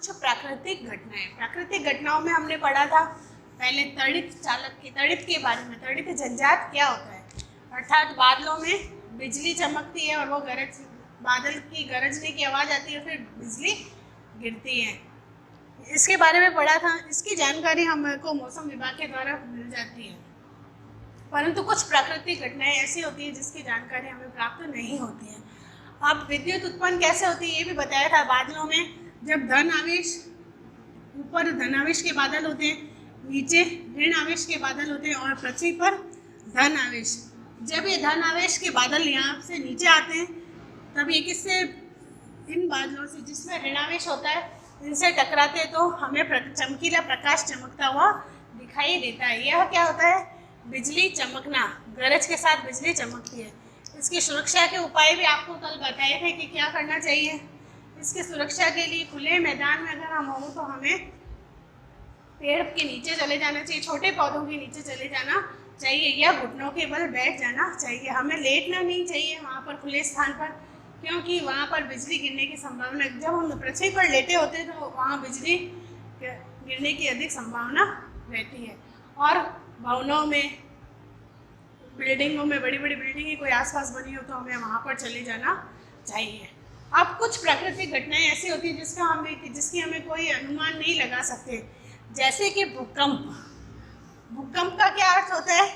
कुछ प्राकृतिक घटनाएं। प्राकृतिक घटनाओं में हमने पढ़ा था पहले तड़ित के बारे में। तड़ित झंझाट क्या होता है, अर्थात बादलों में बिजली चमकती है और वो बादल की गरजने की आवाज़ आती है, फिर बिजली गिरती है, इसके बारे में पढ़ा था। इसकी जानकारी हमको मौसम विभाग के द्वारा मिल जाती है, परंतु कुछ प्राकृतिक घटनाएं ऐसी होती है जिसकी जानकारी हमें प्राप्त नहीं होती है। अब विद्युत उत्पन्न कैसे होती है ये भी बताया था। बादलों में जब धन आवेश, ऊपर धन आवेश के बादल होते हैं, नीचे ऋण आवेश के बादल होते हैं और पृथ्वी पर धन आवेश। जब ये धन आवेश के बादल यहाँ से नीचे आते हैं तब ये किससे, इन बादलों से जिसमें ऋण आवेश होता है, इनसे टकराते हैं तो हमें चमकीला प्रकाश चमकता हुआ दिखाई देता है। यह क्या होता है, बिजली चमकना, गरज के साथ बिजली चमकती है। इसकी सुरक्षा के उपाय भी आपको कल बताए थे कि क्या करना चाहिए। इसकी सुरक्षा के लिए खुले मैदान में अगर हम हों तो हमें पेड़ के नीचे चले जाना चाहिए, छोटे पौधों के नीचे चले जाना चाहिए या घुटनों के बल बैठ जाना चाहिए। हमें लेटना नहीं चाहिए वहाँ पर खुले स्थान पर, क्योंकि वहाँ पर बिजली गिरने की संभावना, जब हम पृथ्वी पर लेटे होते हैं तो वहाँ बिजली गिरने की अधिक संभावना रहती है। और भवनों में, बिल्डिंगों में, बड़ी बड़ी बिल्डिंगें कोई आसपास बनी हो तो हमें वहाँ पर चले जाना चाहिए। अब कुछ प्राकृतिक घटनाएं ऐसी होती है जिसकी हमें कोई अनुमान नहीं लगा सकते, जैसे कि भूकंप। भूकंप का क्या अर्थ होता है,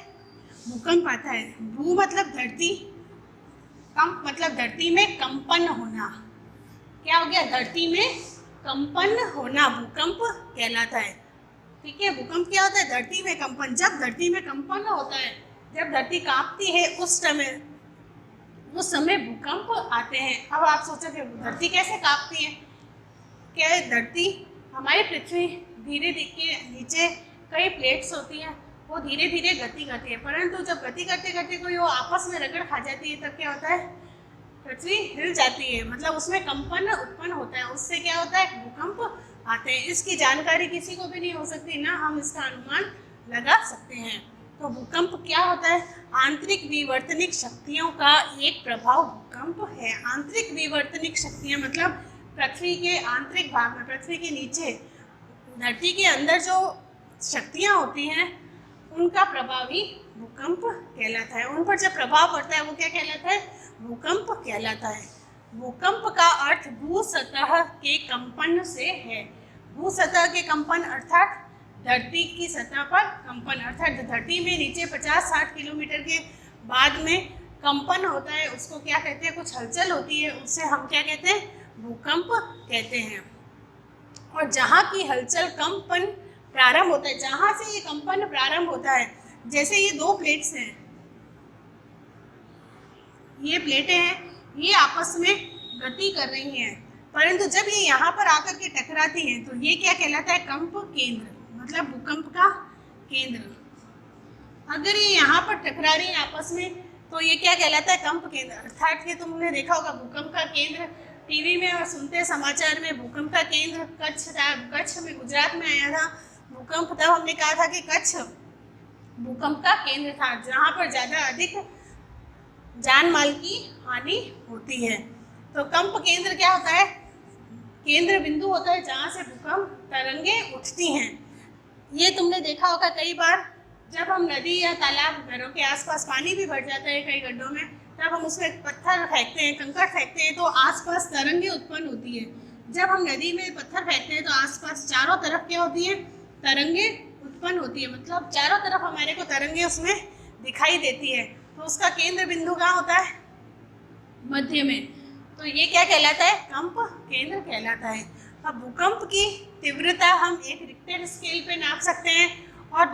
भूकंप आता है, भू मतलब धरती, कंप मतलब धरती में कंपन होना। क्या हो गया, धरती में कंपन होना भूकंप कहलाता है। ठीक है, भूकंप क्या होता है, धरती में कंपन। जब धरती में कंपन होता है, जब धरती कांपती है, उस समय भूकंप आते हैं। अब आप सोचोगे धरती कैसे कांपती है, क्या है, धरती, हमारी पृथ्वी धीरे धीरे नीचे कई प्लेट्स होती हैं, वो धीरे धीरे गति करती है, परंतु जब गति करते करते कोई वो आपस में रगड़ खा जाती है तब क्या होता है, पृथ्वी हिल जाती है, मतलब उसमें कंपन उत्पन्न होता है, उससे क्या होता है, भूकंप आते हैं। इसकी जानकारी किसी को भी नहीं हो सकती, ना हम इसका अनुमान लगा सकते हैं। तो भूकंप क्या होता है, आंतरिक विवर्तनिक शक्तियों का एक प्रभाव भूकंप है। आंतरिक विवर्तनिक शक्तियाँ मतलब पृथ्वी के आंतरिक भाग में, पृथ्वी के नीचे, धरती के अंदर जो शक्तियाँ होती हैं उनका प्रभाव ही भूकंप कहलाता है। उन पर जब प्रभाव पड़ता है वो क्या कहलाता है, भूकंप कहलाता है। भूकंप का अर्थ भू सतह के कंपन से है। भू सतह के कंपन अर्थात धरती की सतह पर कंपन, अर्थात धरती में नीचे 50-60 किलोमीटर के बाद में कंपन होता है, उसको क्या कहते हैं, कुछ हलचल होती है, उससे हम क्या कहते हैं, भूकंप कहते हैं। और जहाँ की हलचल, कंपन प्रारंभ होता है, जहाँ से ये कंपन प्रारंभ होता है, जैसे ये दो प्लेट्स हैं, ये प्लेटें हैं, ये आपस में गति कर रही हैं, परंतु जब ये यहाँ पर आकर के टकराती हैं तो ये क्या कहलाता है, कंप केंद्र, मतलब भूकंप का केंद्र। अगर ये यहाँ पर टकरा रही है आपस में तो ये क्या कहलाता है, कंप केंद्र। अर्थात ये तुमने देखा होगा भूकंप का केंद्र टीवी में और सुनते समाचार में, भूकंप का केंद्र कच्छ था, कच्छ में, गुजरात में आया था भूकंप, तब हमने कहा था कि कच्छ भूकंप का केंद्र था जहाँ पर ज़्यादा अधिक जान माल की हानि होती है। तो कंप केंद्र क्या होता है, केंद्र बिंदु होता है जहाँ से भूकंप तरंगे उठती हैं। ये तुमने देखा होगा कई बार, जब हम नदी या तालाब, घरों के आसपास पानी भी भर जाता है कई गड्ढों में, तब हम उसमें पत्थर फेंकते हैं, कंकड़ फेंकते हैं, तो आसपास तरंगे उत्पन्न होती है। जब हम नदी में पत्थर फेंकते हैं तो आसपास चारों तरफ क्या होती है, तरंगे उत्पन्न होती है, मतलब चारों तरफ हमारे को तरंगे उसमें दिखाई देती है। तो उसका केंद्र बिंदु कहाँ होता है, मध्य में, तो ये क्या कहलाता है, कंप केंद्र कहलाता है। अब भूकंप की तीव्रता हम एक रिक्टर स्केल पे नाप सकते हैं और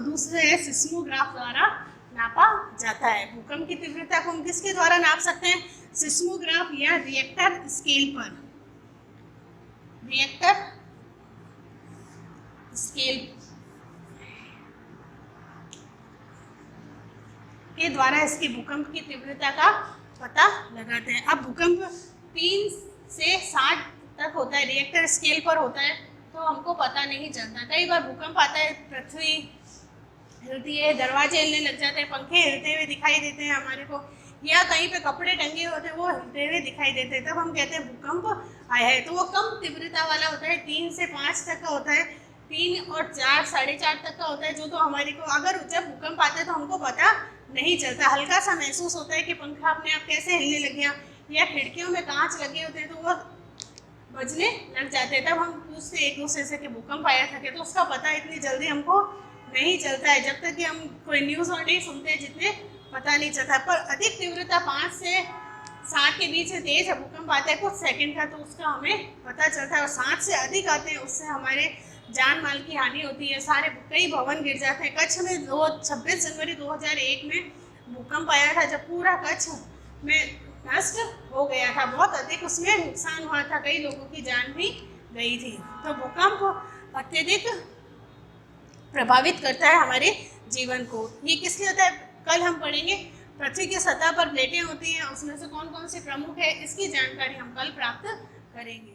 दूसरे सिस्मोग्राफ द्वारा नापा जाता है। भूकंप की तीव्रता को हम किसके द्वारा नाप सकते हैं, सिस्मोग्राफ या रिएक्टर स्केल पर, रिएक्टर स्केल के द्वारा इसकी भूकंप की तीव्रता का पता लगाते हैं। अब भूकंप 3 से 60 तक होता है, रिएक्टर स्केल पर होता है, तो हमको पता नहीं चलता। कई बार भूकंप आता है, पृथ्वी हिलती है, दरवाजे हिलने लग जाते हैं, पंखे हिलते हुए दिखाई देते हैं हमारे को, या कहीं पे कपड़े टंगे होते हैं वो हिलते हुए दिखाई देते हैं, तब हम कहते हैं भूकंप आया है। तो वो कम तीव्रता वाला होता है, 3 से 5 तक का होता है, 3 और 4 साढ़े 4 तक का होता है, जो तो हमारे को अगर जब भूकंप आता है तो हमको पता नहीं चलता, हल्का सा महसूस होता है कि पंखा अपने आप कैसे हिलने लग गया, या खिड़कियों में कांच लगे होते हैं तो वो बजने लग जाते हैं। तब हम पूछते एक दूसरे से कि भूकंप आया था क्या, तो उसका पता इतनी जल्दी हमको नहीं चलता है, जब तक कि हम कोई न्यूज़ और नहीं सुनते जितने पता नहीं चलता। पर अधिक तीव्रता 5 से 7 के बीच में तेज भूकंप आता है कुछ सेकंड का, तो उसका हमें पता चलता है। और 7 से अधिक आते हैं उससे हमारे जान माल की हानि होती है, सारे कई भवन गिर जाते हैं। कच्छ में 26 जनवरी 2001 में भूकंप आया था, जब पूरा कच्छ में नष्ट हो गया था, बहुत अधिक उसमें नुकसान हुआ था, कई लोगों की जान भी गई थी। तो भूकंप अत्यधिक प्रभावित करता है हमारे जीवन को। ये किस लिए होता है कल हम पढ़ेंगे। पृथ्वी की सतह पर प्लेटें होती हैं, उसमें से कौन कौन से प्रमुख है इसकी जानकारी हम कल प्राप्त करेंगे।